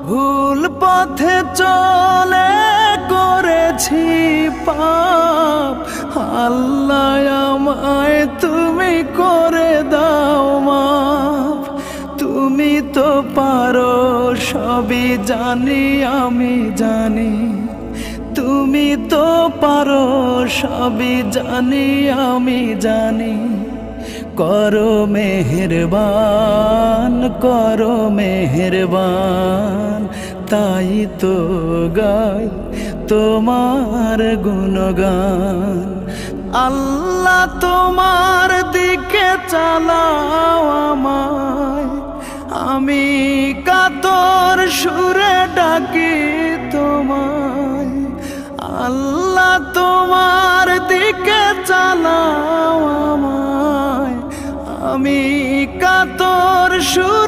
ভুল পথে চলে করেছি পাপ, আল্লাহ আমায় তুমি করে দাও মাফ। তুমি তো পারো সবই জানি আমি জানি, তুমি তো পারো সবই জানি আমি জানি। করো মেহেরবান, করো মেহেরবান, তাই তো গাই তোমার গুণগান। আল্লাহ তোমার দিকে চালাও আমায়, আমি কাতর সুরে ডাকি তোমায়। আল্লাহ তোমার দিকে চালাও আমায়, আমি কাতর সুরে